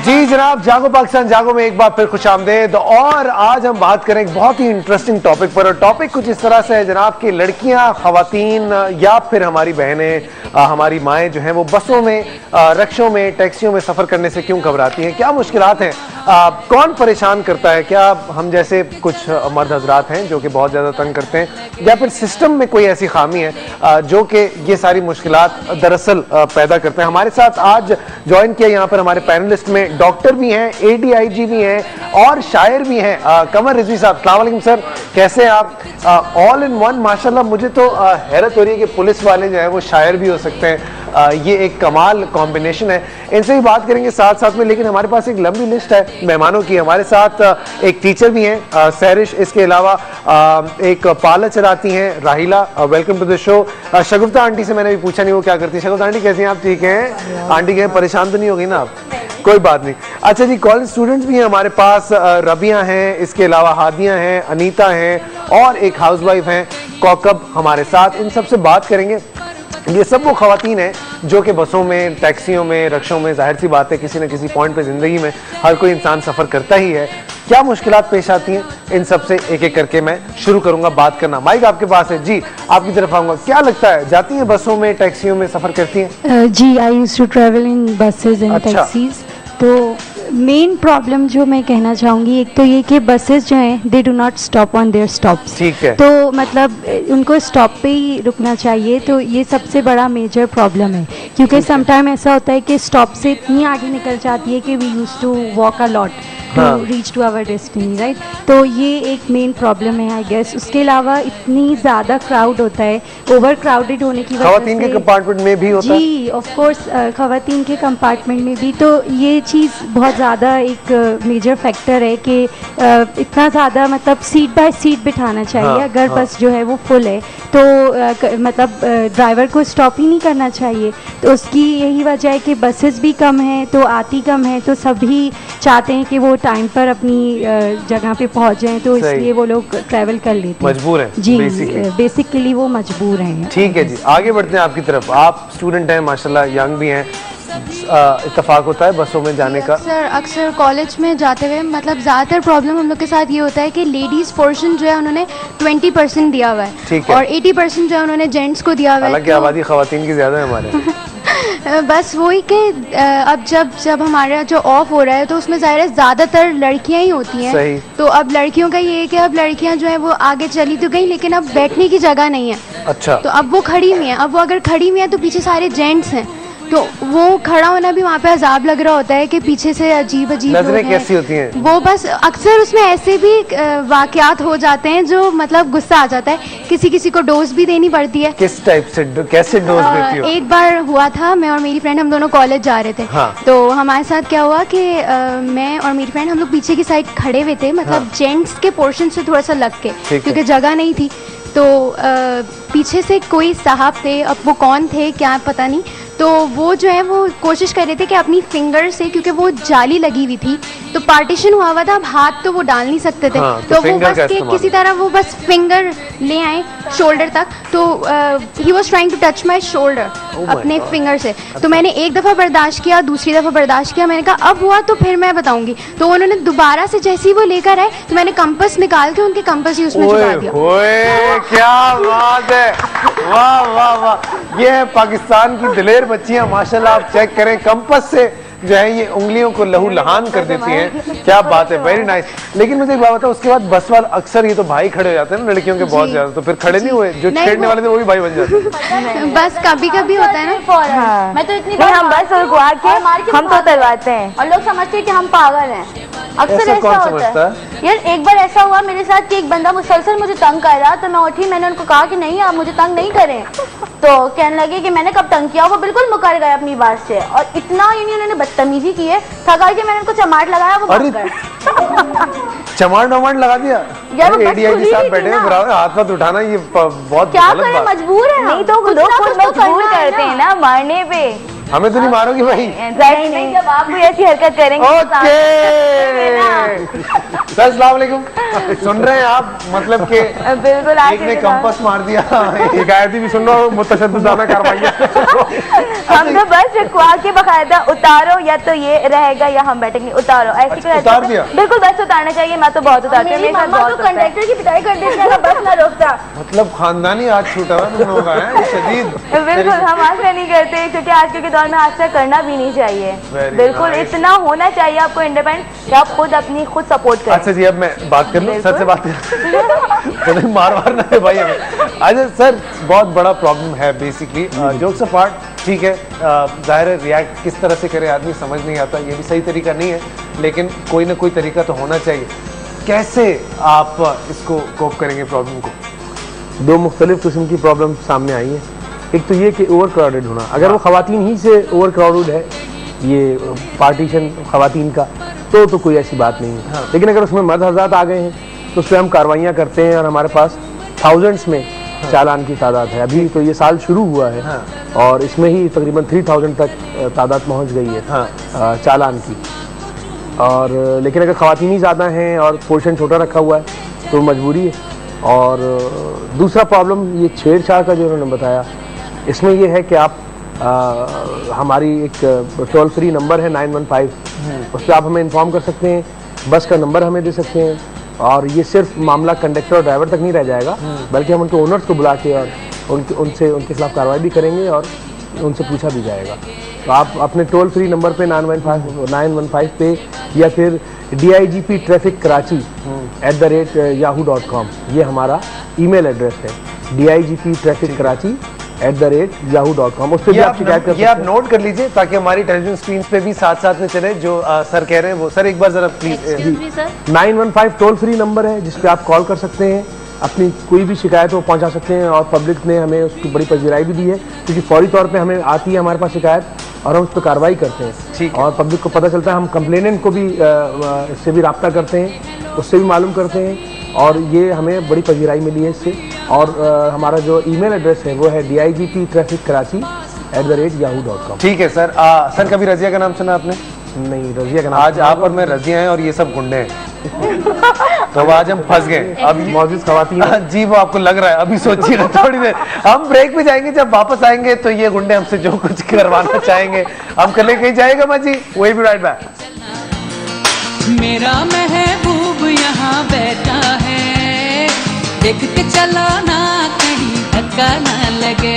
जी जनाब, जागो पाकिस्तान जागो में एक बार फिर खुशामदेद। और आज हम बात करें एक बहुत ही इंटरेस्टिंग टॉपिक पर, और टॉपिक कुछ इस तरह से है जनाब कि लड़कियां, खवातीन या फिर हमारी बहनें, हमारी माएँ जो हैं वो बसों में, रिक्शों में, टैक्सियों में सफ़र करने से क्यों घबराती हैं, क्या मुश्किलात हैं, कौन परेशान करता है, क्या हम जैसे कुछ मर्द हजरात हैं जो कि बहुत ज़्यादा तंग करते हैं, या फिर सिस्टम में कोई ऐसी खामी है जो कि ये सारी मुश्किलात दरअसल पैदा करते हैं। हमारे साथ आज ज्वाइन किया यहाँ पर हमारे पैनलिस्ट में डॉक्टर भी हैं, ADIG भी हैं और शायर भी हैं, कमर रिजवी साहब। अस्सलाम वालेकुम सर, कैसे हैं आप? ऑल इन वन माशाल्लाह। मुझे तो हैरत हो रही है कि पुलिस वाले जो है वो शायर भी हो सकते हैं, ये एक कमाल कॉम्बिनेशन है। इनसे भी बात करेंगे साथ साथ में, लेकिन हमारे पास एक लंबी लिस्ट है मेहमानों की। हमारे साथ एक टीचर भी हैं, सैरिश, इसके अलावा एक पार्लर चलाती हैं Rahila, welcome to the show. Shagufta aunty से मैंने भी पूछा नहीं वो क्या करती है। शगुफ्ता आंटी कैसी हैं आप? ठीक हैं आंटी? के परेशान तो नहीं हो गई ना आप? कोई बात नहीं। अच्छा जी, कॉलेज स्टूडेंट्स भी हैं हमारे पास, रबिया हैं, इसके अलावा हादिया हैं, अनीता हैं और एक हाउसवाइफ हैं कौकब हमारे साथ। इन सबसे बात करेंगे। ये सब वो खवातीन हैं जो कि बसों में, टैक्सियों में, रिक्शों में, जाहिर सी बात है किसी न किसी पॉइंट पे ज़िंदगी में हर कोई इंसान सफ़र करता ही है। क्या मुश्किलात पेश आती हैं, इन सब से एक एक करके मैं शुरू करूंगा बात करना। माइक आपके पास है जी, आपकी तरफ आऊंगा। क्या लगता है, जाती हैं बसों में, टैक्सियों में सफ़र करती हैं? जी, I used to travel in buses and taxis. तो मेन प्रॉब्लम जो मैं कहना चाहूँगी, एक तो ये कि बसेस जो हैं they do not stop on their stops. ठीक है। तो मतलब उनको स्टॉप पे ही रुकना चाहिए। तो ये सबसे बड़ा मेजर प्रॉब्लम है, क्योंकि समटाइम ऐसा होता है कि स्टॉप से इतनी आगे निकल जाती है कि we used to walk a lot to reach to our destiny, right. तो ये एक मेन प्रॉब्लम है आई गेस। उसके अलावा इतनी ज़्यादा क्राउड होता है, ओवर क्राउडेड होने की वजह से। खवातीन के कंपार्टमेंट में भी होता है? जी ऑफ कोर्स, खवातीन के कंपार्टमेंट में भी। तो ये चीज़ बहुत ज़्यादा एक मेजर फैक्टर है कि इतना ज़्यादा मतलब सीट बाय सीट बिठाना चाहिए। अगर बस जो है वो फुल है तो मतलब ड्राइवर को स्टॉप ही नहीं करना चाहिए। तो उसकी यही वजह है कि बसेस भी कम हैं, तो आती कम है, तो सभी चाहते हैं कि वो टाइम पर अपनी जगह पे पहुंच जाएं, तो इसलिए वो लोग ट्रैवल कर लेते हैं। मजबूर हैं जी, बेसिकली वो मजबूर हैं। ठीक है जी, आगे बढ़ते हैं आपकी तरफ। आप स्टूडेंट हैं माशाल्लाह, यंग भी हैं, इत्तेफाक होता है बसों में जाने का? सर अक्सर कॉलेज में जाते हुए मतलब ज़्यादातर प्रॉब्लम हम लोग के साथ ये होता है कि लेडीज़ पोर्शन जो है उन्होंने 20% दिया हुआ है और 80% जो है उन्होंने जेंट्स को दिया हुआ है। हालांकि आबादी खवातीन की ज़्यादा है हमारे। बस वही कि अब जब हमारा जो ऑफ हो रहा है तो उसमें ज़ाहिर है ज़्यादातर लड़कियां ही होती हैं। सही। तो अब लड़कियों का ये है कि अब लड़कियां जो है वो आगे चली तो गई, लेकिन अब बैठने की जगह नहीं है। अच्छा। तो अब वो खड़ी हुई हैं। अब वो अगर खड़ी हुई हैं तो पीछे सारे जेंट्स हैं, तो वो खड़ा होना भी वहाँ पे अजाब लग रहा होता है कि पीछे से अजीब अजीब नजरें कैसी होती हैं? वो बस अक्सर उसमें ऐसे भी वाकयात हो जाते हैं जो मतलब गुस्सा आ जाता है। किसी किसी को डोज भी देनी पड़ती है। किस टाइप से, कैसे डोज देती हो? एक बार हुआ था, मैं और मेरी फ्रेंड हम दोनों कॉलेज जा रहे थे। हाँ। तो हमारे साथ क्या हुआ कि मैं और मेरी फ्रेंड हम लोग पीछे की साइड खड़े हुए थे, मतलब जेंट्स के पोर्शन से थोड़ा सा लग के, क्योंकि जगह नहीं थी। तो पीछे से कोई साहब थे, अब वो कौन थे क्या पता नहीं, तो वो जो है वो कोशिश कर रहे थे कि अपनी फिंगर से, क्योंकि वो जाली लगी हुई थी तो पार्टीशन हुआ था, अब हाथ तो वो डाल नहीं सकते थे। तो वो बस किसी तरह वो बस फिंगर ले आए शोल्डर तक। तो he was trying to touch my shoulder अपने फिंगर से। तो मैंने एक दफ़ा बर्दाश्त किया, दूसरी दफ़ा बर्दाश्त किया, मैंने कहा अब हुआ तो फिर मैं बताऊंगी। तो उन्होंने दोबारा से जैसे ही वो लेकर आए तो मैंने कंपस निकाल के उनके कंपस ही उसमें छुपा दिया। क्या बात है, वाह वाह वाह। ये है पाकिस्तान की दिलेर बच्चियां माशाल्लाह। आप चेक करें, कंपस से जो है ये उंगलियों को लहू लहान कर देती हैं। क्या बात है, वेरी नाइस। लेकिन मुझे एक बात बताओ, उसके बाद बस वाले अक्सर ये तो भाई खड़े हो जाते हैं ना लड़कियों के बहुत ज्यादा, तो फिर खड़े नहीं हुए? जो छेड़ने वाले थे वो भी भाई बन जाते हैं। बस कभी कभी होता है ना। मैं तो इतनी बार हम बस रुकवा के हम तो उतरवाते हैं और लोग समझते हैं कि हम पागल हैं। अक्सर ऐसा होता है यार। एक बार ऐसा हुआ मेरे साथ कि एक बंदा मुसलसल मुझे तंग कर रहा, तो मैं उठी, मैंने उनको कहा कि नहीं आप मुझे तंग नहीं करें। तो कहने लगे कि मैंने कब तंग किया। वो बिल्कुल मुकर गए अपनी बात से और इतना उन्होंने बदतमीजी की है, थका के मैंने उनको चमाट लगाया, वो भाग गए। चमाट वमाट लगा दिया यार? ADIG साहब बैठे हैं बराबर, हाथ मत उठाना, ये बहुत क्या करें, मजबूर है। नहीं तो लोग मजबूर करते हैं ना मारने पे। हमें तो नहीं मारोगी भाई? नहीं, जब आप भी ऐसी हरकत करेंगे। ओके सर, अस्सलाम वालेकुम। सुन रहे हैं आप, मतलब कि बिल्कुल एक ने कंपास मार दिया, शिकायती भी सुन लो, मुतशद्दिदाना कार्रवाई। हम तो बस रुकवा के बकायदा उतारो, या तो ये रहेगा या हम बैठेंगे, उतारो ऐसी उतार दिया? बिल्कुल बस उतारना चाहिए। मैं तो बहुत उतारती हूँ, कंडक्टर की पिटाई कर देती है, बस ना रोकता। मतलब खानदानी आज छूटा हुआ तुम लोगों का है, शदीद। बिल्कुल हम हादसा नहीं करते, क्योंकि आजकल के दौर में हादसा करना भी नहीं चाहिए। बिल्कुल इतना होना चाहिए आपको इंडिपेंडेंट कि आप खुद अपनी खुद सपोर्ट करें। अच्छा जी, अब मैं बात कर लूं, सर से बात कर मार ना दे भाई हमें। अच्छा सर, बहुत बड़ा प्रॉब्लम है बेसिकली, जोक्स अपार्ट, ठीक है, जाहिर है रिएक्ट किस तरह से करे आदमी समझ नहीं आता, ये भी सही तरीका नहीं है, लेकिन कोई ना कोई तरीका तो होना चाहिए। कैसे आप इसको कोप करेंगे प्रॉब्लम को? दो मुख्तलिफ किस्म की प्रॉब्लम सामने आई है। एक तो ये कि ओवर क्राउडेड होना, अगर वो खवातीन ही से ओवर क्राउडेड है, ये पार्टीशन खवातीन का, तो कोई ऐसी बात नहीं है। लेकिन अगर उसमें मर्द हज़रात आ गए हैं तो उस पर हम कार्रवाइयाँ करते हैं, और हमारे पास थाउजेंड्स में चालान की तादाद है। अभी तो ये साल शुरू हुआ है और इसमें ही तकरीबन 3000 तक तादाद पहुँच गई है चालान की। और लेकिन अगर खवातीन ही ज़्यादा हैं और पोर्शन छोटा रखा हुआ है तो मजबूरी है। और दूसरा प्रॉब्लम ये छेड़छाड़ का जो उन्होंने बताया, इसमें ये है कि आप हमारी एक टोल फ्री नंबर है 915, उस पर आप हमें इन्फॉर्म कर सकते हैं, बस का नंबर हमें दे सकते हैं, और ये सिर्फ मामला कंडक्टर और ड्राइवर तक नहीं रह जाएगा, बल्कि हम उनके ओनर्स को बुला के और उनके खिलाफ कार्रवाई भी करेंगे और उनसे पूछा भी जाएगा। तो आप अपने टोल फ्री नंबर पे 915 पे, या फिर DIGP ट्रैफिक कराची @yahoo.com, ये हमारा ईमेल एड्रेस है, DIGP ट्रैफिक कराची @yahoo.com, उस पर भी आप शिकायत कर सकते हैं। ये आप नोट कर लीजिए ताकि हमारी टेलीविजन स्क्रीन पे भी साथ साथ में चले जो सर कह रहे हैं वो। सर एक बार जरा प्लीज। 915 टोल फ्री नंबर है जिस पे आप कॉल कर सकते हैं, अपनी कोई भी शिकायत वो पहुंचा सकते हैं, और पब्लिक ने हमें उसकी बड़ी पजीराई भी दी है, क्योंकि फौरी तौर पे हमें आती है हमारे पास शिकायत और हम उस पर कार्रवाई करते हैं, और पब्लिक को पता चलता है। हम कंप्लेनेंट को भी इससे भी रब्ता करते हैं, उससे भी मालूम करते हैं, और ये हमें बड़ी पजीराई मिली है इससे। और हमारा जो ईमेल एड्रेस है वो है DIGP ट्रैफिक कराची @yahoo.com। ठीक है सर। सर कभी रजिया का नाम सुना आपने? नहीं, रजिया का नाम। आज आप और मैं रजिया हैं और ये सब गुंडे हैं। तो आज हम फंस गए। अब मौजूद खवातीन जी, वो आपको लग रहा है, अभी सोचिएगा थोड़ी देर, हम ब्रेक पे जाएंगे, जब वापस आएंगे तो ये गुंडे हमसे जो कुछ करवाना चाहेंगे हम कर लेंगे। कहीं जाएगा माँ जी, वही भी राइट बैक। मेरा महबूब यहाँ बैठा है, देख के चलो ना कहीं धक्का ना लगे।